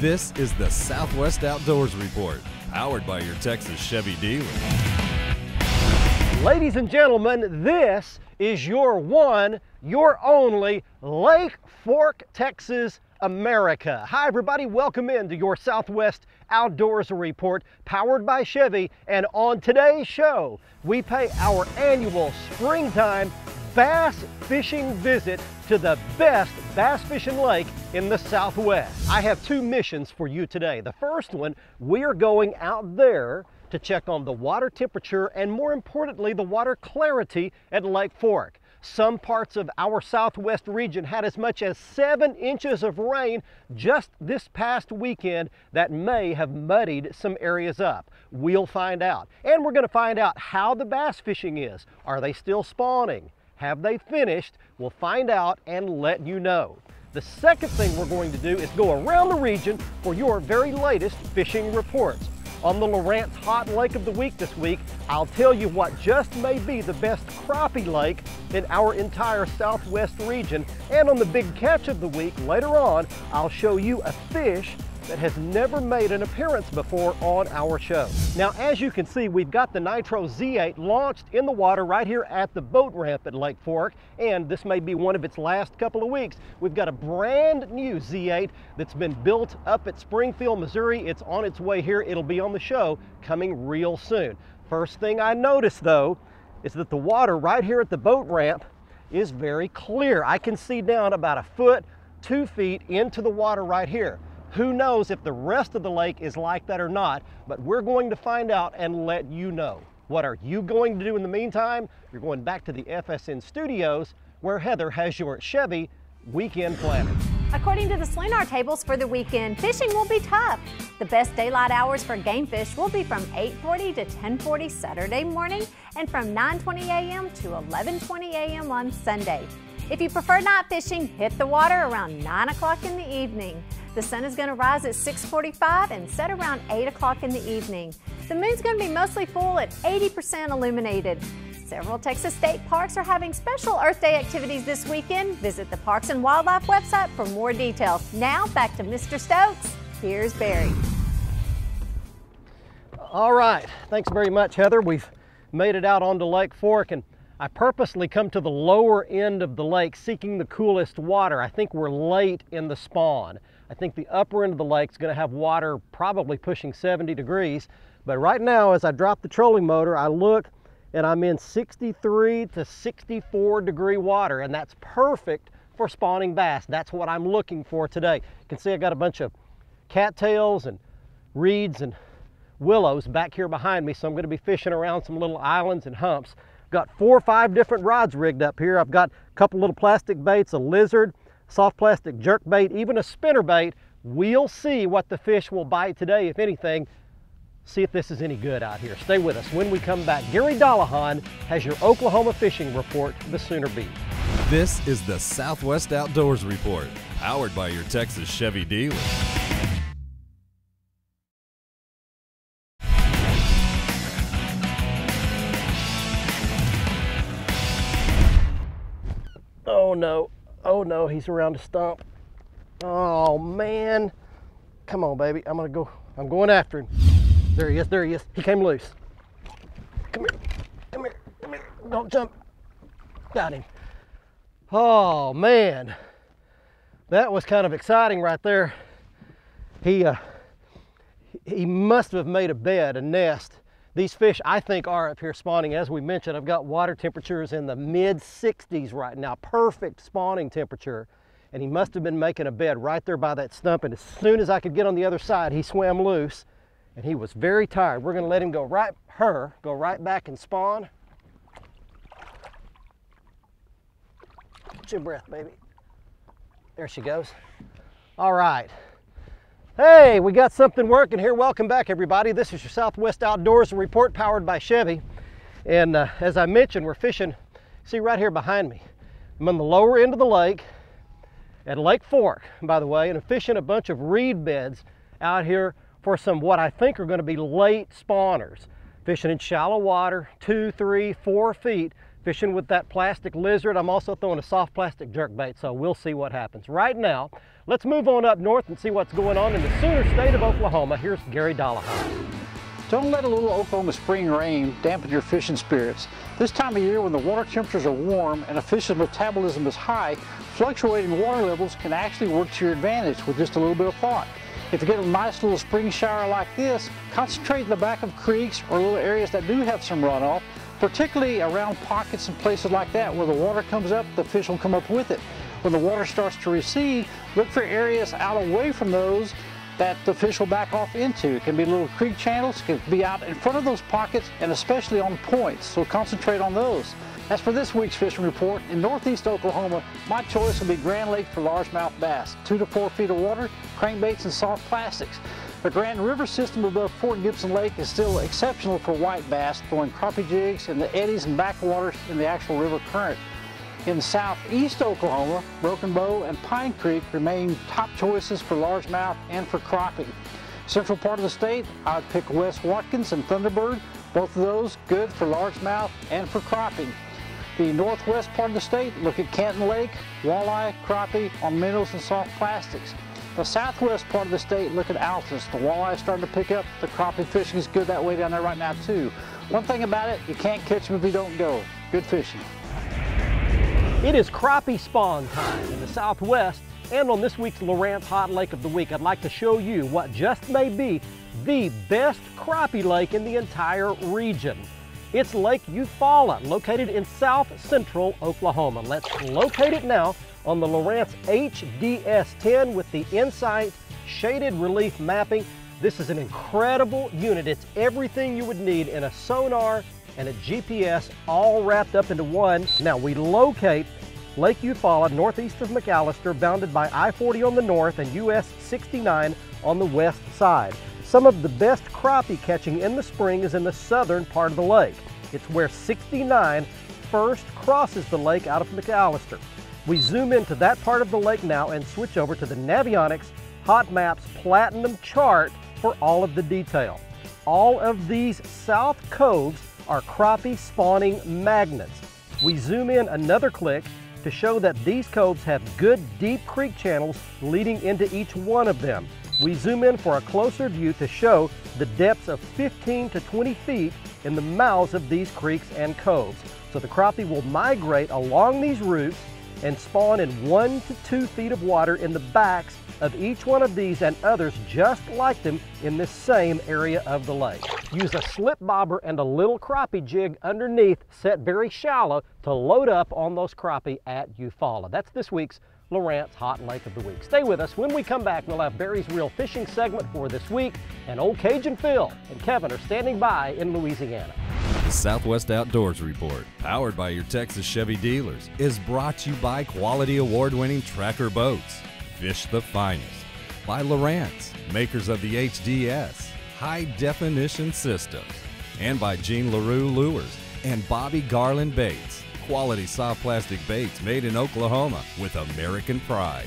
This is the Southwest Outdoors Report, powered by your Texas Chevy dealer. Ladies and gentlemen, this is your one, your only Lake Fork, Texas, America. Hi everybody, welcome into your Southwest Outdoors Report, powered by Chevy. And on today's show, we pay our annual springtime bass fishing visit to the best bass fishing lake in the Southwest. I have two missions for you today. The first one, we are going out there to check on the water temperature and, more importantly, the water clarity at Lake Fork. Some parts of our Southwest region had as much as 7 inches of rain just this past weekend that may have muddied some areas up. We'll find out. And we're going to find out how the bass fishing is. Are they still spawning? Have they finished? We'll find out and let you know. The second thing we're going to do is go around the region for your very latest fishing reports. On the Lawrence Hot Lake of the Week this week, I'll tell you what just may be the best crappie lake in our entire Southwest region. And on the Big Catch of the Week, later on, I'll show you a fish that has never made an appearance before on our show. Now, as you can see, we've got the Nitro Z8 launched in the water right here at the boat ramp at Lake Fork, and this may be one of its last couple of weeks. We've got a brand new Z8 that's been built up at Springfield, Missouri. It's on its way here. It'll be on the show coming real soon. First thing I noticed, though, is that the water right here at the boat ramp is very clear. I can see down about 1 foot, 2 feet into the water right here. Who knows if the rest of the lake is like that or not, but we're going to find out and let you know. What are you going to do in the meantime? You're going back to the FSN studios where Heather has your Chevy weekend planning. According to the Slinar tables for the weekend, fishing will be tough. The best daylight hours for game fish will be from 8:40 to 10:40 Saturday morning and from 9:20 a.m. to 11:20 a.m. on Sunday. If you prefer night fishing, hit the water around 9 o'clock in the evening. The sun is going to rise at 6:45 and set around 8 o'clock in the evening. The moon's going to be mostly full at 80% illuminated. Several Texas state parks are having special Earth Day activities this weekend. Visit the Parks and Wildlife website for more details. Now back to Mr. Stokes. Here's Barry. All right, thanks very much, Heather. We've made it out onto Lake Fork, and I purposely come to the lower end of the lake seeking the coolest water. I think we're late in the spawn. I think the upper end of the lake is going to have water probably pushing 70 degrees. But right now, as I drop the trolling motor, I look and I'm in 63 to 64 degree water, and that's perfect for spawning bass. That's what I'm looking for today. You can see I got a bunch of cattails and reeds and willows back here behind me, so I'm going to be fishing around some little islands and humps. Got 4 or 5 different rods rigged up here. I've got a couple little plastic baits, a lizard, soft plastic jerk bait, even a spinner bait. We'll see what the fish will bite today, if anything. See if this is any good out here. Stay with us. When we come back, Gary Dollahan has your Oklahoma fishing report, the Sooner Beat. This is the Southwest Outdoors Report, powered by your Texas Chevy dealer. Oh no. Oh no, he's around a stump. Oh man. Come on, baby. I'm going after him. There he is, there he is. He came loose. Come here, come here, come here. Don't jump. Got him. Oh man. That was kind of exciting right there. He must have made a bed, a nest. These fish, I think, are up here spawning. As we mentioned, I've got water temperatures in the mid-60s right now. Perfect spawning temperature. And he must have been making a bed right there by that stump. And as soon as I could get on the other side, he swam loose. And he was very tired. We're going to let him go right back and spawn. Catch your breath, baby. There she goes. All right. Hey, we got something working here. Welcome back, everybody. This is your Southwest Outdoors Report, powered by Chevy. And as I mentioned, we're fishing, see right here behind me. I'm on the lower end of the lake at Lake Fork, by the way, and I'm fishing a bunch of reed beds out here for some what I think are going to be late spawners. Fishing in shallow water, 2, 3, 4 feet, fishing with that plastic lizard. I'm also throwing a soft plastic jerkbait, so we'll see what happens. Right now, let's move on up north and see what's going on in the Sooner State of Oklahoma. Here's Gary Dollahouse. Don't let a little Oklahoma spring rain dampen your fishing spirits. This time of year when the water temperatures are warm and a fish's metabolism is high, fluctuating water levels can actually work to your advantage with just a little bit of thought. If you get a nice little spring shower like this, concentrate in the back of creeks or little areas that do have some runoff, particularly around pockets and places like that where the water comes up, the fish will come up with it. When the water starts to recede, look for areas out away from those that the fish will back off into. It can be little creek channels, it can be out in front of those pockets, and especially on points, so concentrate on those. As for this week's fishing report, in northeast Oklahoma, my choice will be Grand Lake for largemouth bass, 2 to 4 feet of water, crankbaits, and soft plastics. The Grand River system above Fort Gibson Lake is still exceptional for white bass, throwing crappie jigs in the eddies and backwaters in the actual river current. In southeast Oklahoma, Broken Bow and Pine Creek remain top choices for largemouth and for crappie. Central part of the state, I'd pick West Watkins and Thunderbird, both of those good for largemouth and for crappie. The northwest part of the state, look at Canton Lake, walleye, crappie, on minnows and soft plastics. The southwest part of the state, look at Altus. The walleye is starting to pick up. The crappie fishing is good that way down there right now too. One thing about it, you can't catch them if you don't go. Good fishing. It is crappie spawn time in the southwest, and on this week's Lowrance Hot Lake of the Week, I'd like to show you what just may be the best crappie lake in the entire region. It's Lake Eufaula, located in south central Oklahoma. Let's locate it now on the Lowrance HDS-10 with the Insight shaded relief mapping. This is an incredible unit. It's everything you would need in a sonar and a GPS all wrapped up into one. Now we locate Lake Eufaula northeast of McAllister, bounded by I-40 on the north and US 69 on the west side. Some of the best crappie catching in the spring is in the southern part of the lake. It's where 69 first crosses the lake out of McAllister. We zoom into that part of the lake now and switch over to the Navionics Hot Maps Platinum chart for all of the detail. All of these south coves are crappie spawning magnets. We zoom in another click to show that these coves have good deep creek channels leading into each one of them. We zoom in for a closer view to show the depths of 15 to 20 feet in the mouths of these creeks and coves. So the crappie will migrate along these routes and spawn in 1 to 2 feet of water in the backs of each one of these and others just like them in this same area of the lake. Use a slip bobber and a little crappie jig underneath, set very shallow, to load up on those crappie at Eufaula. That's this week's Lowrance Hot Lake of the Week. Stay with us. When we come back, we'll have Barry's Real Fishing segment for this week, and Old Cajun Phil and Kevin are standing by in Louisiana. The Southwest Outdoors Report, powered by your Texas Chevy dealers, is brought to you by quality award-winning Tracker Boats. Fish the finest. By Lowrance, makers of the HDS, High Definition Systems. And by Jean LaRue Lures and Bobby Garland Baits. Quality soft plastic baits made in Oklahoma with American pride.